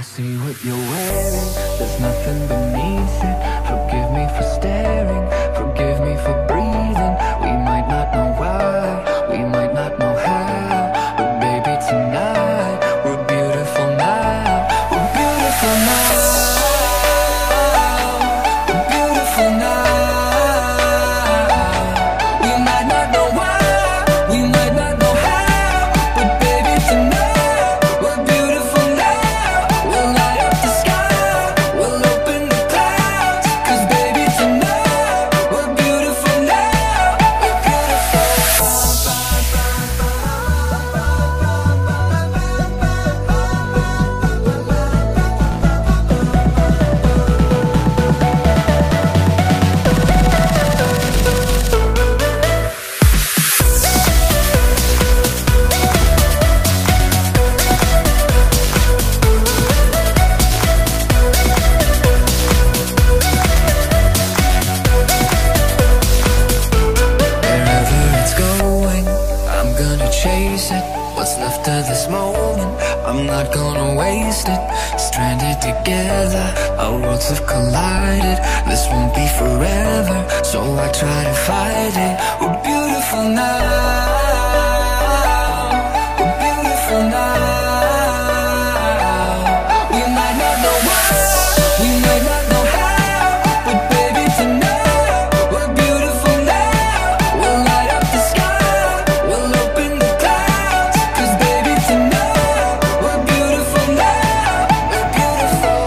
see what you're wearing, there's nothing beneath it. Forgive me for staring, forgive me for breathing. We might not know why, we might not know how, but baby tonight, we're beautiful now. We're beautiful now. We're beautiful now. We might not know why, we might not know how, but baby tonight, we're beautiful now. We'll light up the sky, we'll open the clouds, 'cause baby tonight, we're beautiful now. We're beautiful. Wherever it's going, I'm gonna chase it. What's left of this moment, I'm not gonna waste it. Stranded together, our worlds have collided. This won't be forever, so I try to fight it. We're beautiful now. We're beautiful now. We might not know why, we might not know how, but baby tonight, we're beautiful now. We'll light up the sky, we'll open the clouds, 'cause baby tonight, we're beautiful now. We're beautiful.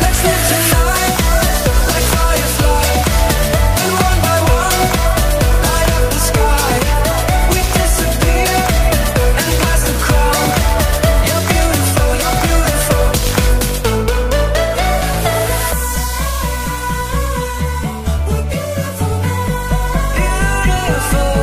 Let's live tonight like fireflies, and one by one, light up the sky. We disappear and pass the crown. You're beautiful, you're beautiful. We're beautiful now. We're beautiful.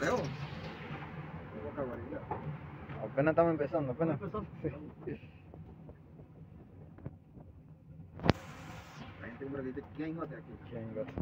Leo. Apenas estamos empezando, apenas. Sí. La gente siempre dice, ¿quién gote aquí? ¿Quién gote?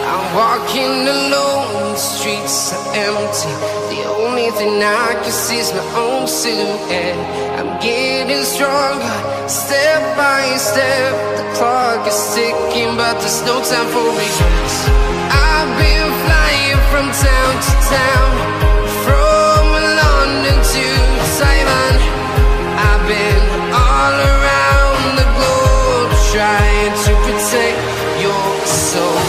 I'm walking alone, the streets are empty. The only thing I can see is my own silhouette. I'm getting stronger, step by step. The clock is ticking, but there's no time for regrets. I've been flying from town to town, from London to Taiwan. I've been all around the globe, trying to protect your soul.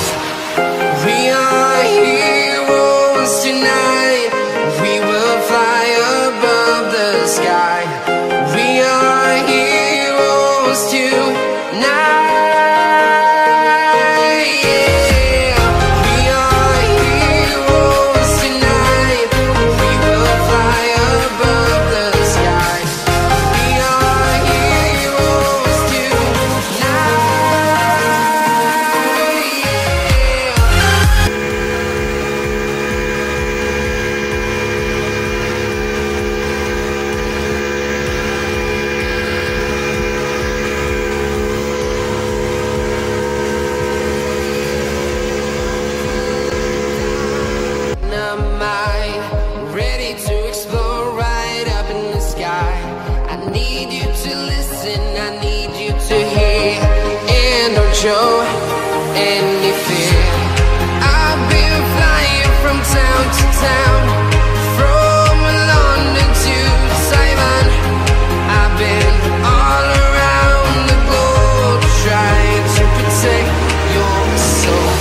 We are heroes tonight. We will fly above the sky. We are heroes listen, I need you to hear. And don't show any fear. I've been flying from town to town, from London to Taiwan. I've been all around the globe trying to protect your soul.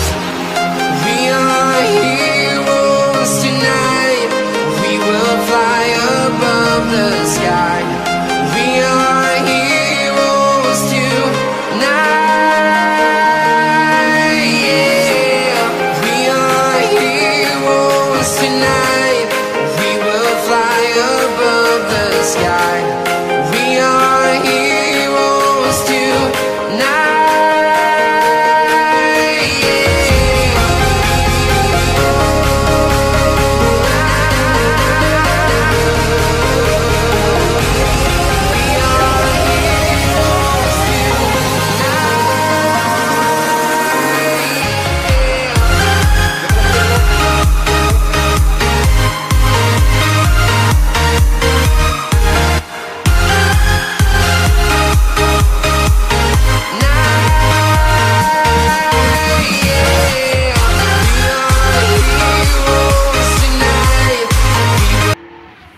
We are heroes tonight. We will fly above the sky. We are heroes tonight. Yeah. We are heroes tonight. We will fly above the sky. We are heroes tonight.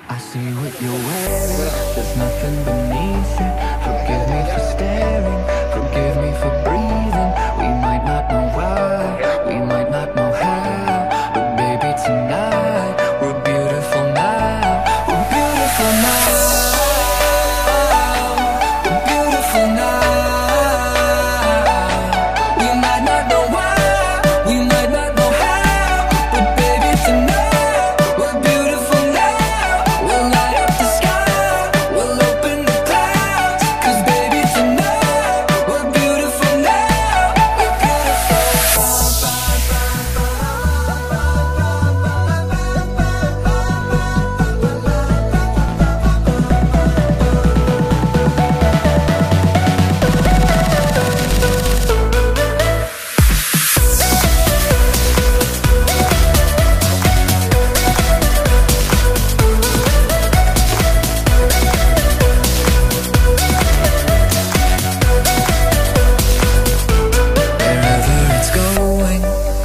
I see what you're wearing, there's nothing beneath it. Forgive me for staring, forgive me for breathing. We might not know why, we might not know how, but baby tonight, we're beautiful now. We're beautiful now. We're beautiful now. We might not know why, we might not know how, but baby tonight, we're beautiful now. We'll light up the sky, we'll open the clouds, 'cause baby tonight, we're beautiful now. We're Wherever it's going,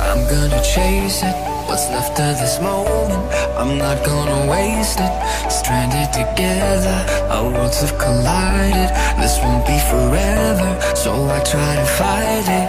I'm gonna chase it. What's left of this moment, I'm not gonna waste it. Stranded together, our worlds have collided. This won't be forever, so I try to fight it.